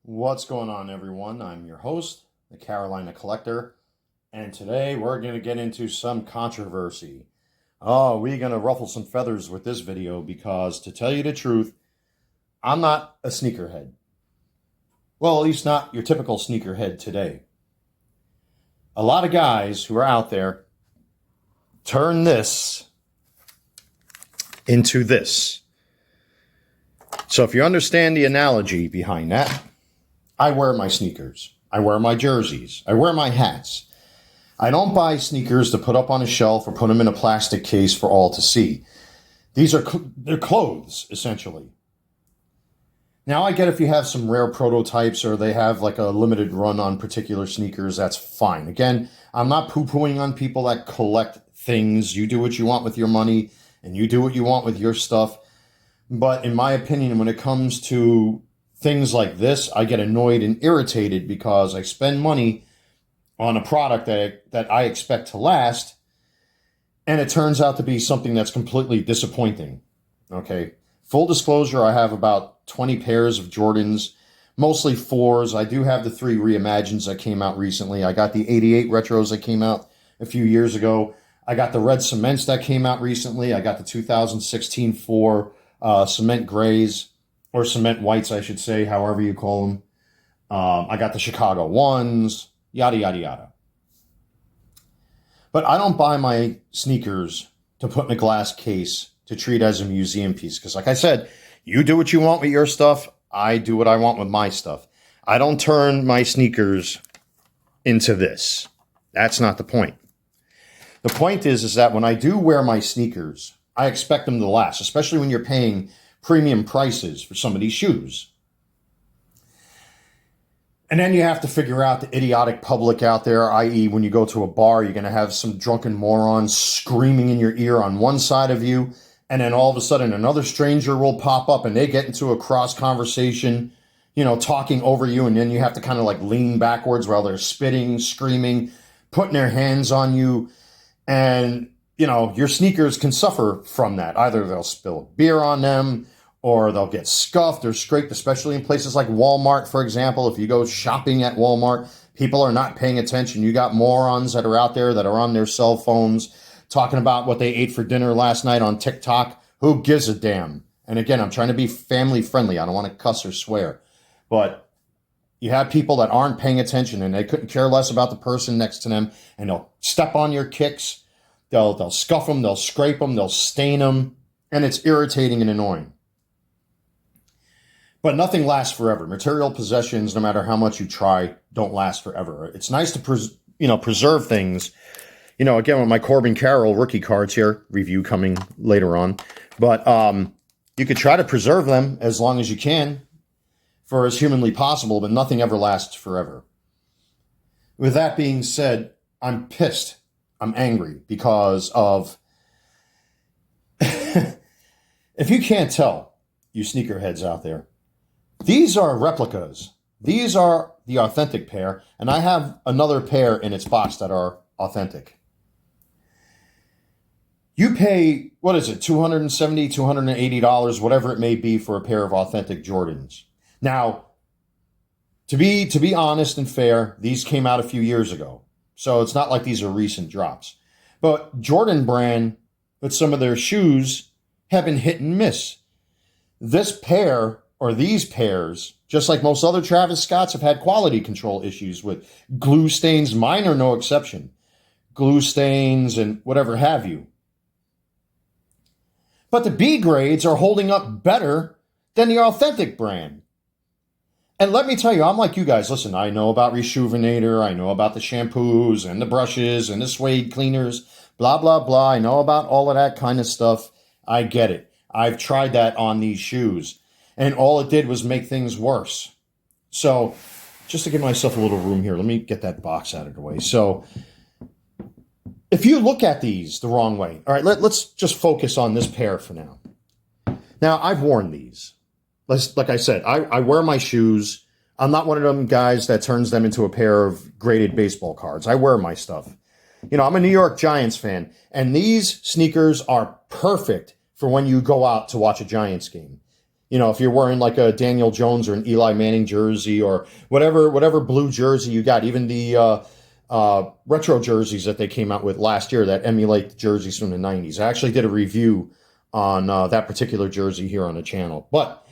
What's going on, everyone? I'm your host, the Carolina Collector, and today we're going to get into some controversy. Oh, we're going to ruffle some feathers with this video because, to tell you the truth, I'm not a sneakerhead. Well, at least not your typical sneakerhead today. A lot of guys who are out there turn this into this. So if you understand the analogy behind that, I wear my sneakers. I wear my jerseys. I wear my hats. I don't buy sneakers to put up on a shelf or put them in a plastic case for all to see. They're clothes, essentially. Now, I get if you have some rare prototypes or they have like a limited run on particular sneakers, that's fine. Again, I'm not poo-pooing on people that collect things. You do what you want with your money and you do what you want with your stuff. But in my opinion, when it comes to things like this, I get annoyed and irritated because I spend money on a product that I expect to last, and it turns out to be something that's completely disappointing. Okay. Full disclosure, I have about 20 pairs of Jordans, mostly 4s. I do have the 3 reimagines that came out recently. I got the 88 retros that came out a few years ago. I got the red cements that came out recently. I got the 2016 4 cement grays, or cement whites, I should say, however you call them. I got the Chicago 1s, yada, yada, yada. But I don't buy my sneakers to put in a glass case to treat as a museum piece. Because like I said, you do what you want with your stuff. I do what I want with my stuff. I don't turn my sneakers into this. That's not the point. The point is that when I do wear my sneakers, I expect them to last, especially when you're paying premium prices for some of these shoes. And then you have to figure out the idiotic public out there, i.e. when you go to a bar, you're going to have some drunken morons screaming in your ear on one side of you, and then all of a sudden another stranger will pop up and they get into a cross conversation, talking over you, and then you have to kind of like lean backwards while they're spitting, screaming, putting their hands on you, and your sneakers can suffer from that. Either they'll spill beer on them or they'll get scuffed or scraped, especially in places like Walmart, for example. If you go shopping at Walmart, people are not paying attention. You got morons that are out there that are on their cell phones talking about what they ate for dinner last night on TikTok. Who gives a damn? And again, I'm trying to be family friendly. I don't want to cuss or swear. But you have people that aren't paying attention and they couldn't care less about the person next to them, and they'll step on your kicks. They'll scuff them, they'll scrape them, they'll stain them, and it's irritating and annoying. But nothing lasts forever. Material possessions, no matter how much you try, don't last forever. It's nice to preserve things. Again, with my Corbin Carroll rookie cards here, review coming later on. But you could try to preserve them as long as you can for as humanly possible, but nothing ever lasts forever. With that being said, I'm pissed. I'm angry because of, if you can't tell, you sneakerheads out there, these are replicas. These are the authentic pair, and I have another pair in its box that are authentic. You pay, what is it, $270, $280, whatever it may be for a pair of authentic Jordans. Now, to be honest and fair, these came out a few years ago. So it's not like these are recent drops. But Jordan brand, with some of their shoes, have been hit and miss. This pair, or these pairs, just like most other Travis Scotts, have had quality control issues with glue stains. Mine are no exception. Glue stains and whatever have you. But the B grades are holding up better than the authentic brand. And let me tell you, I'm like you guys. Listen, I know about Reshoevn8r. I know about the shampoos and the brushes and the suede cleaners, blah, blah, blah. I know about all of that kind of stuff. I get it. I've tried that on these shoes, and all it did was make things worse. So just to give myself a little room here, let me get that box out of the way. So if you look at these the wrong way, all right, let's just focus on this pair for now. Now, I've worn these. Like I said, I wear my shoes. I'm not one of them guys that turns them into a pair of graded baseball cards. I wear my stuff. I'm a New York Giants fan, and these sneakers are perfect for when you go out to watch a Giants game. You know, if you're wearing like a Daniel Jones or an Eli Manning jersey or whatever blue jersey you got, even the retro jerseys that they came out with last year that emulate the jerseys from the 90s. I actually did a review on that particular jersey here on the channel. But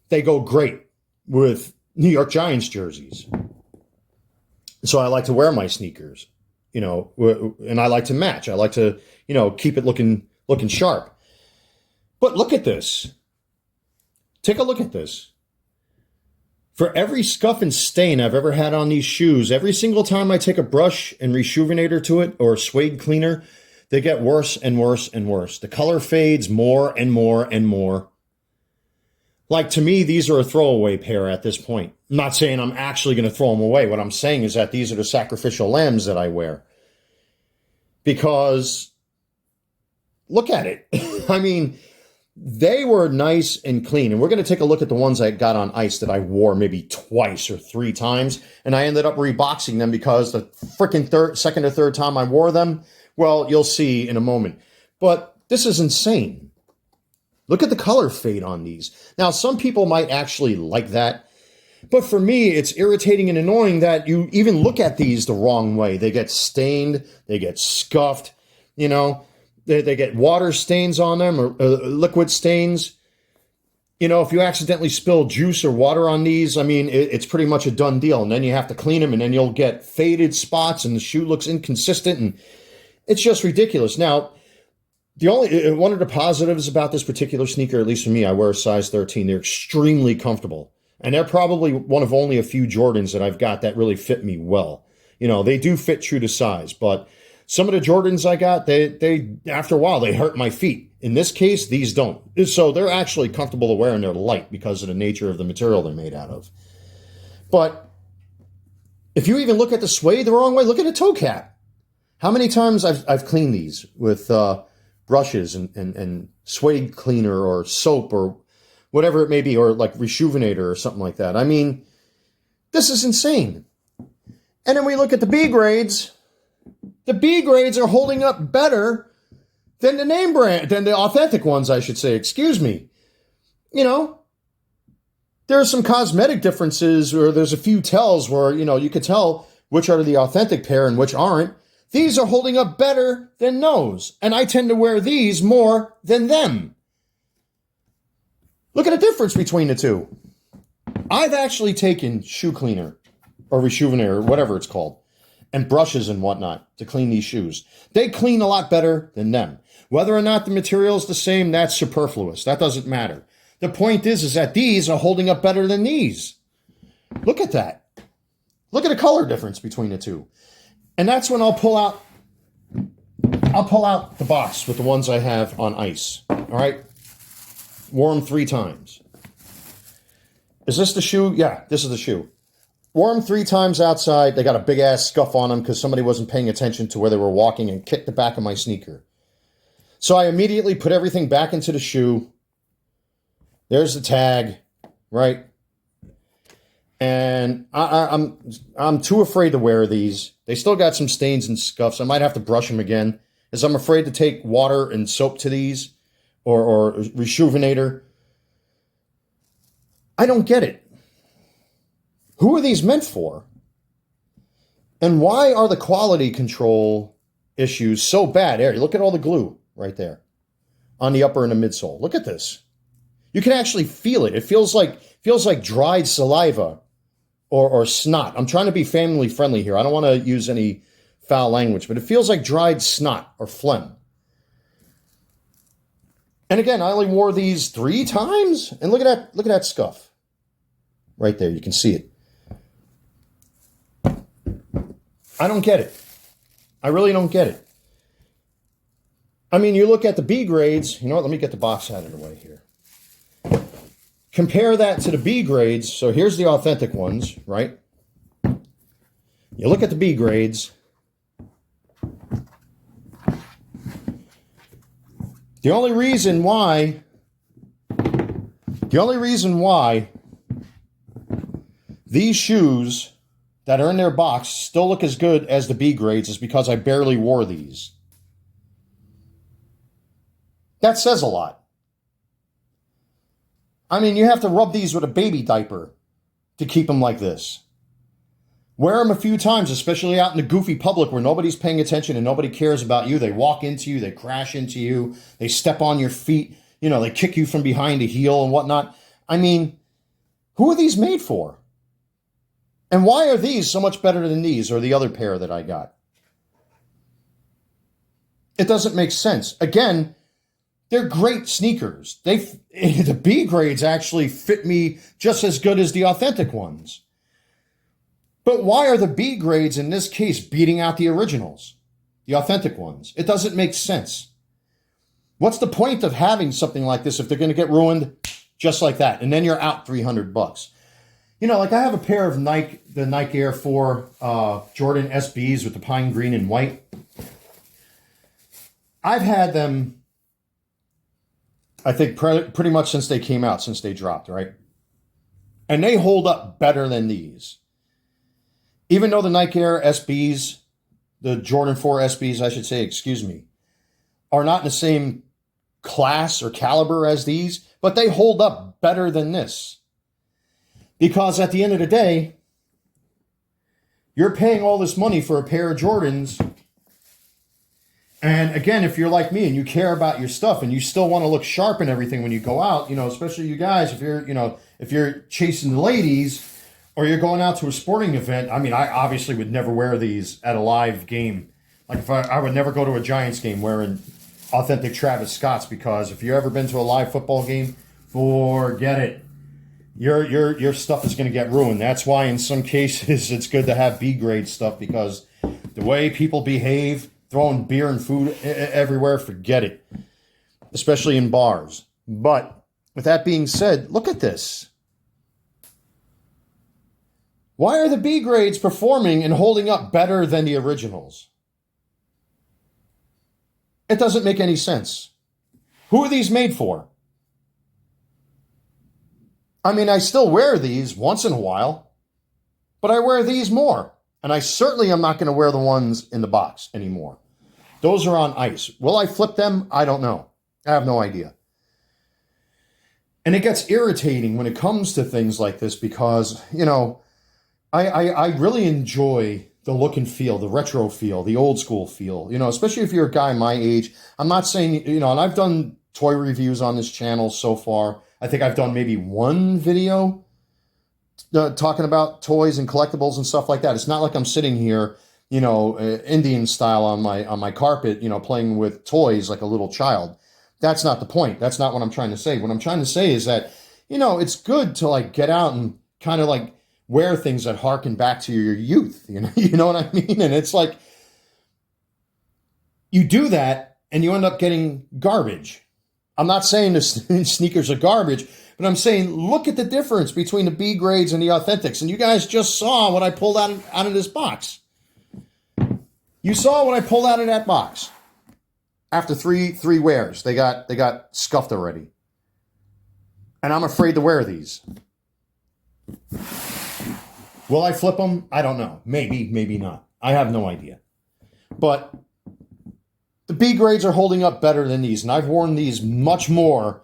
they go great with New York Giants jerseys. So I like to wear my sneakers, you know, and I like to match. I like to, you know, keep it looking sharp. But look at this. Take a look at this. For every scuff and stain I've ever had on these shoes, every single time I take a brush and reschuvenator to it or a suede cleaner, they get worse and worse and worse. The color fades more and more and more. Like, to me, these are a throwaway pair at this point. I'm not saying I'm actually going to throw them away. What I'm saying is that these are the sacrificial lambs that I wear. Because, look at it. I mean, they were nice and clean. And we're going to take a look at the ones I got on ice that I wore maybe twice or three times. And I ended up reboxing them because the freaking second or third time I wore them, well, you'll see in a moment. But this is insane. Look at the color fade on these. Now, some people might actually like that. But for me, it's irritating and annoying that you even look at these the wrong way. They get stained. They get scuffed. You know, they get water stains on them or liquid stains. You know, if you accidentally spill juice or water on these, I mean, it's pretty much a done deal. And then you have to clean them, and then you'll get faded spots, and the shoe looks inconsistent, and it's just ridiculous. Now, one of the positives about this particular sneaker, at least for me, I wear a size 13. They're extremely comfortable. And they're probably one of only a few Jordans that I've got that really fit me well. You know, they do fit true to size, but some of the Jordans I got, they after a while, they hurt my feet. In this case, these don't. So they're actually comfortable to wear, and they're light because of the nature of the material they're made out of. But if you even look at the suede the wrong way, look at the toe cap. How many times I've cleaned these with brushes and suede cleaner or soap or whatever it may be, or like reschuvenator or something like that. I mean, this is insane. And then we look at the B grades. The B grades are holding up better than the name brand, than the authentic ones, I should say. Excuse me. You know, there are some cosmetic differences, or there's a few tells where, you know, you could tell which are the authentic pair and which aren't. These are holding up better than those. And I tend to wear these more than them. Look at the difference between the two. I've actually taken shoe cleaner or reschuvenator or whatever it's called and brushes and whatnot to clean these shoes. They clean a lot better than them. Whether or not the material is the same, that's superfluous. That doesn't matter. The point is that these are holding up better than these. Look at that. Look at the color difference between the two. And that's when I'll pull out the box with the ones I have on ice. All right? Wore them 3 times. Is this the shoe? Yeah, this is the shoe. Wore them 3 times outside. They got a big-ass scuff on them because somebody wasn't paying attention to where they were walking and kicked the back of my sneaker. So I immediately put everything back into the shoe. There's the tag, right? And I'm too afraid to wear these. They still got some stains and scuffs. I might have to brush them again, as I'm afraid to take water and soap to these or reschuvenator. I don't get it. Who are these meant for? And why are the quality control issues so bad? There, look at all the glue right there on the upper and the midsole. Look at this. You can actually feel it. It feels like dried saliva or snot. I'm trying to be family friendly here. I don't want to use any foul language, but it feels like dried snot or phlegm. And again, I only wore these 3 times, and look at that scuff right there. You can see it. I don't get it. I really don't get it. I mean, you look at the B grades. You know what? Let me get the box out of the way here. Compare that to the B grades. So here's the authentic ones, right? You look at the B grades. The only reason why these shoes that are in their box still look as good as the B grades is because I barely wore these. That says a lot. I mean, you have to rub these with a baby diaper to keep them like this. Wear them a few times, especially out in the goofy public where nobody's paying attention and nobody cares about you. They walk into you, they crash into you, they step on your feet, they kick you from behind a heel and whatnot. I mean, who are these made for? And why are these so much better than these or the other pair that I got? It doesn't make sense. Again, they're great sneakers. The B grades actually fit me just as good as the authentic ones. But why are the B grades in this case beating out the originals, the authentic ones? It doesn't make sense. What's the point of having something like this if they're going to get ruined just like that? And then you're out $300. Like I have a pair of the Nike Air 4 Jordan SBs with the pine green and white. I've had them, I think, pretty much since they came out, since they dropped, right? And they hold up better than these. Even though the Nike Air SBs, the Jordan 4 SBs, I should say, are not in the same class or caliber as these, but they hold up better than this. Because at the end of the day, you're paying all this money for a pair of Jordans. And again, if you're like me and you care about your stuff and you still want to look sharp and everything when you go out, especially you guys, if you're chasing the ladies, or you're going out to a sporting event. I mean, I obviously would never wear these at a live game. Like if I would never go to a Giants game wearing authentic Travis Scotts, because if you've ever been to a live football game, forget it. Your stuff is going to get ruined. That's why in some cases it's good to have B grade stuff, because the way people behave, throwing beer and food everywhere, forget it. Especially in bars. But with that being said, look at this. Why are the B grades performing and holding up better than the originals? It doesn't make any sense. Who are these made for? I mean, I still wear these once in a while, but I wear these more. And I certainly am not going to wear the ones in the box anymore. Those are on ice. Will I flip them? I don't know. I have no idea. And it gets irritating when it comes to things like this because, I really enjoy the look and feel, the retro feel, the old school feel, especially if you're a guy my age. I'm not saying, and I've done toy reviews on this channel so far. I think I've done maybe one video talking about toys and collectibles and stuff like that. It's not like I'm sitting here, Indian style on my carpet, playing with toys like a little child. That's not the point. That's not what I'm trying to say. What I'm trying to say is that, it's good to like get out and kind of like wear things that harken back to your youth, you know what I mean? And it's like, you do that and you end up getting garbage. I'm not saying the sneakers are garbage, but I'm saying, look at the difference between the B grades and the authentics. And you guys just saw what I pulled out of this box. You saw what I pulled out of that box. After three wears, they got scuffed already. And I'm afraid to wear these. Will I flip them? I don't know. Maybe, maybe not. I have no idea. But the B grades are holding up better than these, and I've worn these much more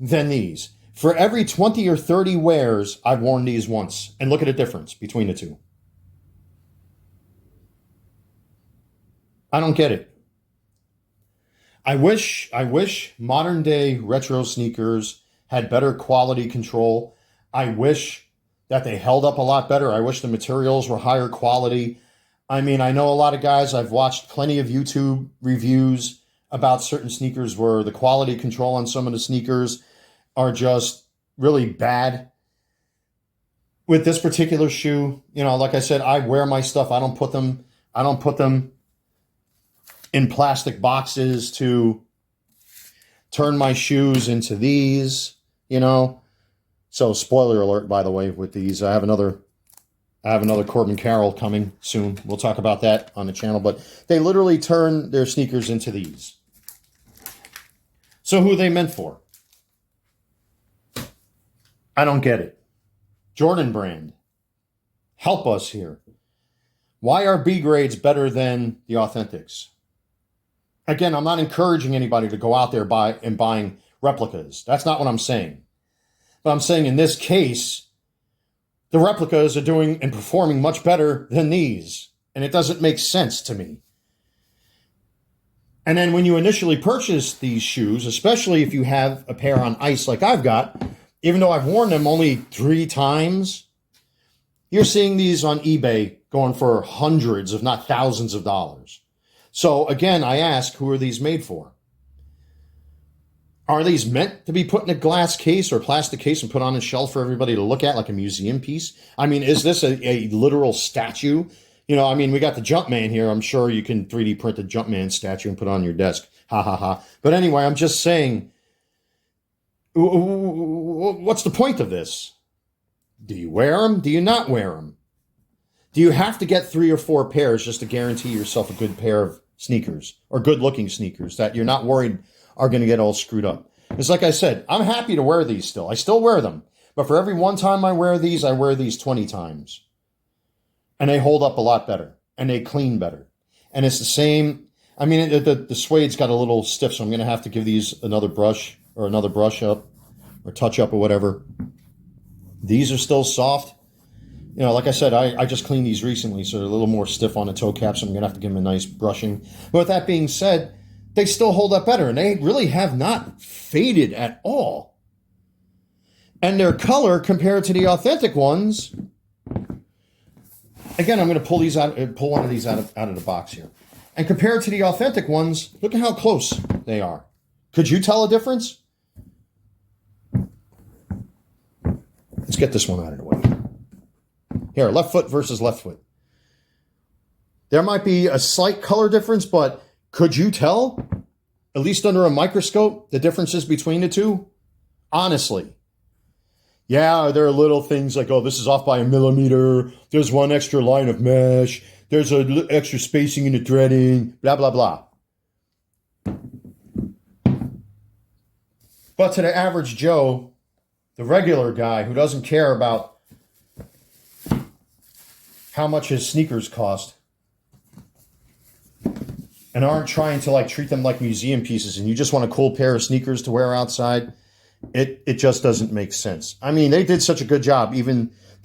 than these. For every 20 or 30 wears, I've worn these once. And look at the difference between the two. I don't get it. I wish modern day retro sneakers had better quality control. I wish that they held up a lot better. I wish the materials were higher quality. I mean, I know a lot of guys, I've watched plenty of YouTube reviews about certain sneakers where the quality control on some of the sneakers are just really bad. With this particular shoe, like I said, I wear my stuff. I don't put them in plastic boxes to turn my shoes into these, So spoiler alert, by the way, with these, I have another Corbin Carroll coming soon. We'll talk about that on the channel, but they literally turn their sneakers into these. So who are they meant for? I don't get it. Jordan brand. Help us here. Why are B grades better than the authentics? Again, I'm not encouraging anybody to go out there buying replicas. That's not what I'm saying. But I'm saying in this case, the replicas are doing and performing much better than these. And it doesn't make sense to me. And then when you initially purchase these shoes, especially if you have a pair on ice like I've got, even though I've worn them only 3 times, you're seeing these on eBay going for hundreds, if not thousands of dollars. So again, I ask, who are these made for? Are these meant to be put in a glass case or plastic case and put on a shelf for everybody to look at like a museum piece? I mean, is this a literal statue? You know, I mean, we got the Jumpman here. I'm sure you can 3D print a Jumpman statue and put it on your desk. Ha, ha, ha. But anyway, I'm just saying, what's the point of this? Do you wear them? Do you not wear them? Do you have to get 3 or 4 pairs just to guarantee yourself a good pair of sneakers or good-looking sneakers that you're not worried are going to get all screwed up? It's like I said, I'm happy to wear these still. I still wear them. But for every one time I wear these 20 times. And they hold up a lot better. And they clean better. And it's the same. I mean, the suede's got a little stiff, so I'm going to have to give these another brush up or touch up or whatever. These are still soft. You know, like I said, I just cleaned these recently, so they're a little more stiff on the toe cap, so I'm going to have to give them a nice brushing. But with that being said, they still hold up better, and they really have not faded at all. And their color compared to the authentic ones, again, I'm going to pull one of these out of the box here. And compared to the authentic ones, look at how close they are. Could you tell a difference? Let's get this one out of the way. Here, left foot versus left foot. There might be a slight color difference, but could you tell, at least under a microscope, the differences between the two? Honestly. Yeah, there are little things like, oh, this is off by a millimeter. There's 1 extra line of mesh. There's an extra spacing in the threading, blah, blah, blah. But to the average Joe, the regular guy who doesn't care about how much his sneakers cost and aren't trying to like treat them like museum pieces and you just want a cool pair of sneakers to wear outside, it just doesn't make sense. I mean, they did such a good job. They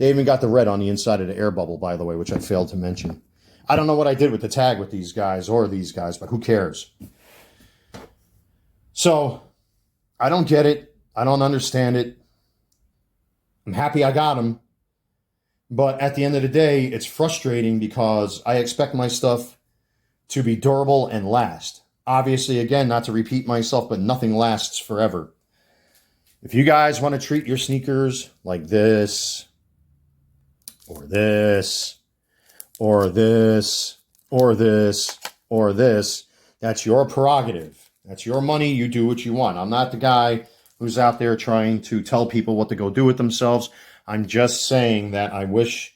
even got the red on the inside of the air bubble, by the way, which I failed to mention. I don't know what I did with the tag with these guys, but who cares? So I don't get it. I don't understand it. I'm happy I got them. But at the end of the day, it's frustrating because I expect my stuff to be durable and last. Obviously, again, not to repeat myself, but nothing lasts forever. If you guys want to treat your sneakers like this, or this, or this, or this, or this, that's your prerogative. That's your money. You do what you want. I'm not the guy who's out there trying to tell people what to go do with themselves. I'm just saying that I wish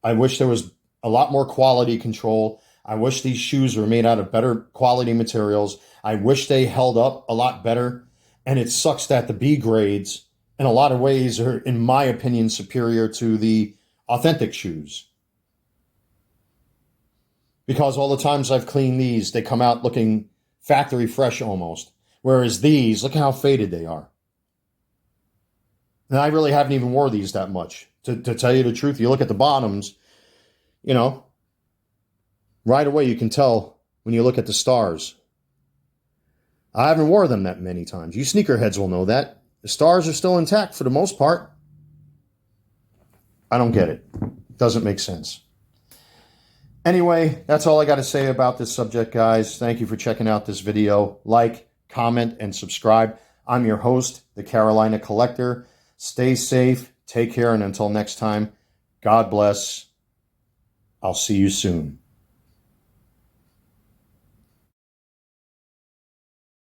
there was a lot more quality control. I wish these shoes were made out of better quality materials. I wish they held up a lot better. And it sucks that the B grades, in a lot of ways, are, in my opinion, superior to the authentic shoes. Because all the times I've cleaned these, they come out looking factory fresh almost. Whereas these, look how faded they are. And I really haven't even wore these that much. To tell you the truth, you look at the bottoms, you know, right away you can tell when you look at the stars. I haven't wore them that many times. You sneakerheads will know that. The stars are still intact for the most part. I don't get it. Doesn't make sense. Anyway, that's all I got to say about this subject, guys. Thank you for checking out this video. Like, comment, and subscribe. I'm your host, the Carolina Collector. Stay safe, take care, and until next time, God bless. I'll see you soon.